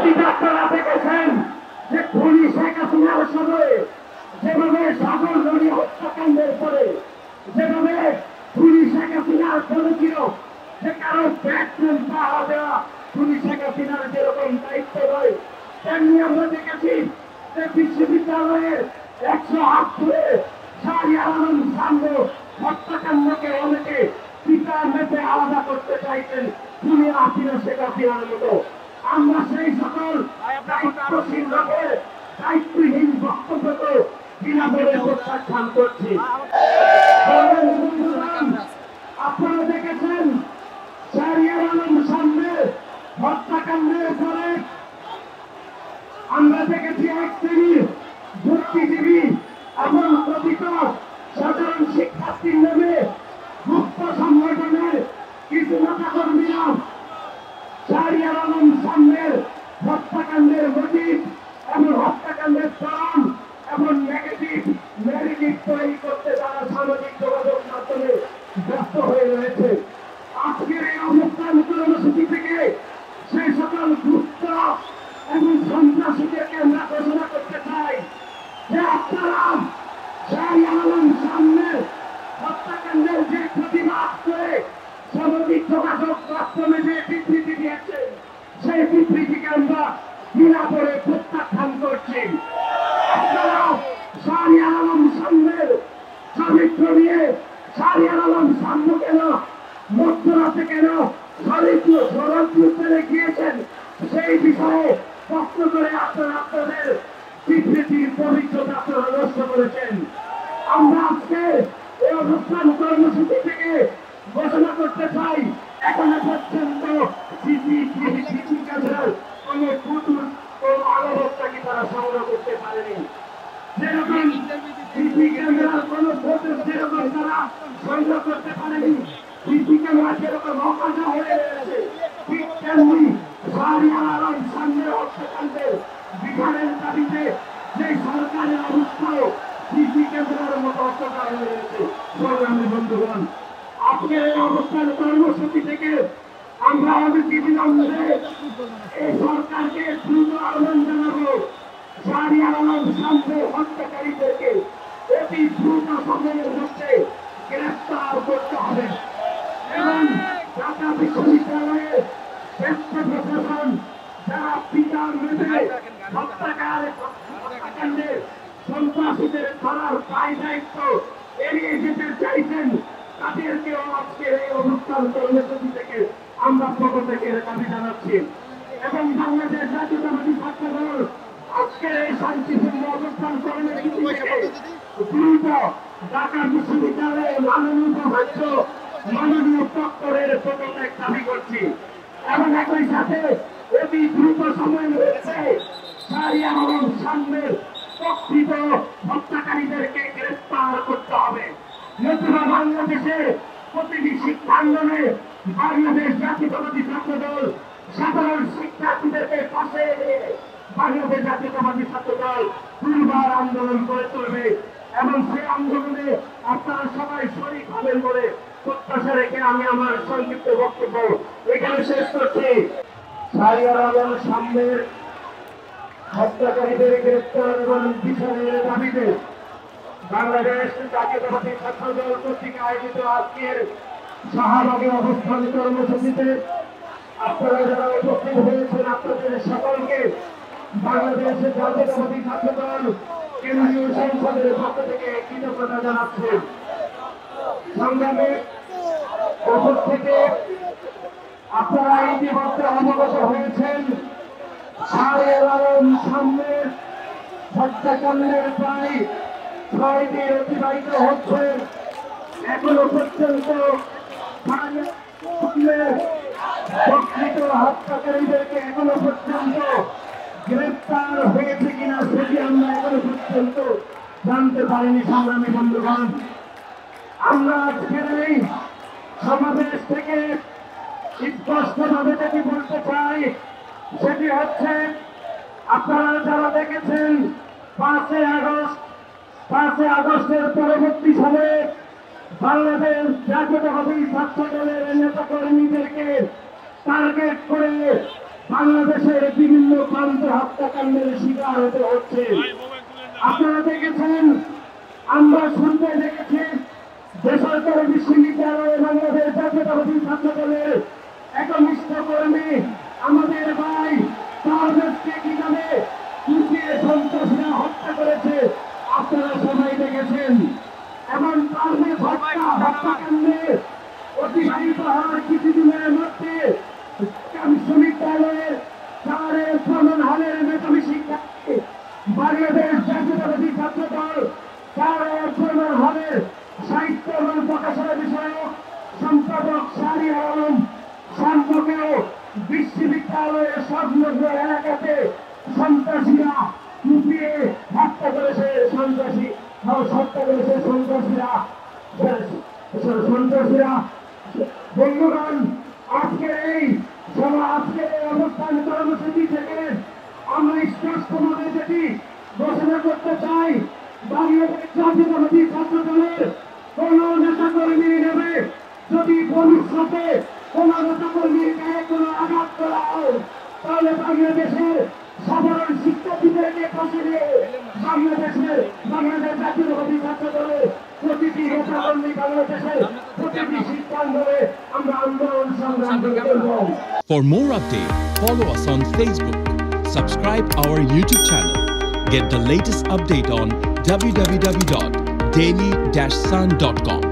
অতীতে আপনারা দেখেছেন যে খুনি শেখ হাসিনার সময়ে যেভাবে সাগরজনী হত্যাকাণ্ডের পরে যেভাবে খুনি শেখ হাসিনার বলেছিল যে কারো ব্যাটরুম পাহারা দেওয়া খুনি শেখ হাসিনার যেরকম দায়িত্ব নয়, তেমনি আমরা দেখেছি যে বিশ্ববিদ্যালয়ের 100 হাত ধরে শাহরিয়ার আলম সামনে হত্যাকাণ্ডকে অনেকে পিতা মেপে আলাদা করতে চাইছেন খুনি হাসিনা শেখ হাসিনার মতো। আমরা সেই সকল দায়িত্বশীল লোকের দায়িত্বহীন বক্তব্য বিনা বলে প্রত্যাখ্যান করছি। আপনারা দেখেছেন শাহরিয়ার আলম সামনে হত্যাকাণ্ডের পরে আমরা দেখেছি এক শ্রেণীর বুদ্ধিজীবী এবং কথিত সাধারণ শিক্ষার্থীর নামে গুপ্ত সংগঠনের কিছু নেতাকর্মীরা শাহরিয়ার আলম সামনের হত্যাকাণ্ডের মোটিভ এবং হত্যাকাণ্ডের কারণ এবং নেগেটিভ ন্যারেটিভ তৈরি করতে তারা সামাজিক যোগাযোগ মাধ্যমে ব্যস্ত হয়ে রয়েছে। আজকের এই অবস্থান কর্মসূচি থেকে সেই সকল গুপ্ত এবং সন্ত্রাসীদেরকে আমরা ঘোষণা করতে চাই যে আপনারা শাহরিয়ার আলম সামনের হত্যাকাণ্ডের যে প্রতিবাদ করে সামাজিক যোগাযোগ মাধ্যমে যে বিবৃতি দিয়েছেন সেই বিবৃতিকে আমরা বিনা করে প্রত্যাখ্যান করছি। আপনারা শাহরিয়ার আলম সামনের চরিত্র নিয়ে শাহরিয়ার আলম সাম্য কেন মধ্যরাতে কেন ষড়যন্ত্রে গিয়েছেন সেই বিষয়ে প্রশ্ন করে আপনারা আপনাদের বিবৃতির পবিত্রতা আপনারা নষ্ট করেছেন। আমরা আজকে এই অনুষ্ঠান কর্মসূচি থেকে ঘোষণা করতে চাই এখনো পর্যন্ত সিসি ক্যামেরার কোন ফুটেজ ও আলোকটাকে তারা সংগ্রহ করতে পারেনি। যেরকম সিসি ক্যামেরার কোন ফুটেজ যেরকম তারা সংগ্রহ করতে পারেনি, সিসি ক্যামেরা যেরকম অকাজা হয়ে রয়েছে, ঠিক তেমনি শাহরিয়ার আলম সামনের হত্যাকাণ্ডের বিচারের দাবিতে যে সরকারের অবস্থাও সিসি ক্যামেরার মতো অকাজা হয়ে রয়েছে। সংগ্রামী বন্ধুগণ, আজকের এই অবস্থান কর্মসূচি থেকে আমরা বিলম্বে এই সরকারকে দ্রুত আহ্বান জানাবো শাহরিয়ার আলম সামনে হত্যাকারীদেরকে অতি দ্রুত সময়ের মধ্যে গ্রেফতার করতে হবে এবং ঢাকা বিশ্ববিদ্যালয়ের শ্রেষ্ঠ প্রশাসন যারা পিতার মেপে হত্যাকাণ্ডের সন্ত্রাসীদের ধরার দায় দায়িত্ব এড়িয়ে যেতে চাইছেন তাদেরকেও আজকের এই অনুষ্ঠান কর্মসূচি থেকে আমরা প্রত্যেকের দাবি জানাচ্ছি এবং বাংলাদেশ জাতীয়তাবাদী ছাত্র দল আজকের এই শান্তিপূর্ণ অবস্থান কর্মসূচি থেকে দ্রুত ঢাকা বিশ্ববিদ্যালয়ের মাননীয় উপাচার্য মাননীয় প্রক্টরের পদত্যাগ দাবি করছি এবং একই সাথে অতি দ্রুত সময় রয়েছে শাহরিয়ার আলম সামনের প্রকৃত হত্যাকারীদেরকে গ্রেফতার করতে হবে। নতুবা বাংলাদেশের প্রতিটি শিক্ষাঙ্গনে বাংলাদেশ জাতীয়তাবাদী ছাত্র দল সাধারণ শিক্ষার্থীদেরকে পাশে নিয়ে বাংলাদেশ জাতীয়তাবাদী ছাত্র দল দুর্বার আন্দোলন করে তুলবে এবং সেই আন্দোলনে আপনারা সবাই শরীক হবেন বলে প্রত্যাশা রেখে আমি আমার সংক্ষিপ্ত বক্তব্য এখানে শেষ করছি। শাহরিয়ার আলম সামনের হত্যাকারীদের গ্রেফতার এবং বিচারের দাবিতে বাংলাদেশ জাতীয়তাবাদী ছাত্র দল কর্তৃক আয়োজিত আজকের শাহবাগে অবস্থান কর্মসূচিতে আপনারা যারা উপস্থিত হয়েছেন আপনাদের সকলকে বাংলাদেশের জাতীয়তাবাদী ছাত্র দল কেন্দ্রীয় সংসদের পক্ষ থেকে কৃতজ্ঞতা জানাচ্ছে। সংগ্রামে উপস্থিতি আপনারা ইতিমধ্যে অবগত হয়েছেন শাহরিয়ার আলম সামনের হত্যাকাণ্ডের প্রায় 6 দিন অতিবাহিত হচ্ছে। এখনো পর্যন্ত প্রকৃত হত্যাকারীদেরকে এখনো পর্যন্ত গ্রেফতার হয়েছে কিনা সেটি আমরা এখনো পর্যন্ত জানতে পারিনি। সংগ্রামী বন্ধুগণ, আমরা আজকের এই সমাবেশ থেকে স্পষ্টভাবে যেটি বলতে চাই সেটি হচ্ছে আপনারা যারা দেখেছেন 5 আগস্টের পরবর্তী সময়ে বাংলাদেশ জাতীয়তাবাদী ছাত্র দলের নেতা কর্মীদেরকে টার্গেট করে বাংলাদেশের বিভিন্ন হত্যাকাণ্ডের শিকার হতে হচ্ছে। আপনারা দেখেছেন, আমরা শুনতে দেখেছি বেসরকারি বিশ্ববিদ্যালয়ে বাংলাদেশ জাতীয়তাবাদী ছাত্র দলের একনিষ্ঠ কর্মী আমাদের ভাই তাহলে কিভাবে লুকিয়ে সন্ত্রাসীরা হত্যা করেছে আপনারা সবাই দেখেছেন। এমন তাহলে হত্যাকাণ্ডে অতিবাহিত হওয়ার কিছুদিনের মধ্যে বিশ্ববিদ্যালয়ের চারের প্রমাণ হলের মেধাবী শিক্ষার্থী বাংলাদেশ জাতীয়তাবাদী ছাত্র দল চারের প্রমাণ হলের সাহিত্য এবং প্রকাশনা বিষয়ক সম্পাদক শাহরি আলম সম্পর্কেও বিশ্ববিদ্যালয়ের সংলগ্ন এলাকাতে সন্ত্রাসীরা লুকিয়ে হত্যা করেছে। সন্ত্রাসীরা বন্ধুগণ, আজকের এই সভা, আজকের এই অবস্থান কর্মসূচি থেকে আমরা স্পষ্টভাবে যেটি ঘোষণা করতে চাই, বাংলাদেশ জাতীয়তাবাদী ছাত্র দলের কোন নেতা কর্মী নেবে যদি ভবিষ্যতে কোন নেতা কর্মীর গায়ে কোনো আঘাত করা হয়, তাহলে বাংলাদেশের সাধারণ শিক্ষার্থীদেরকে ফাঁসি দিয়ে বাংলাদেশ জাতীয়তাবাদী ছাত্র দলের প্রতিটি নেতা কর্মী বাংলাদেশের প্রতিটি শিক্ষাঙ্গনে আমরা আন্দোলন সংগ্রাম করব। For more updates, follow us on Facebook, subscribe our YouTube channel, get the latest update on www.daily-sun.com.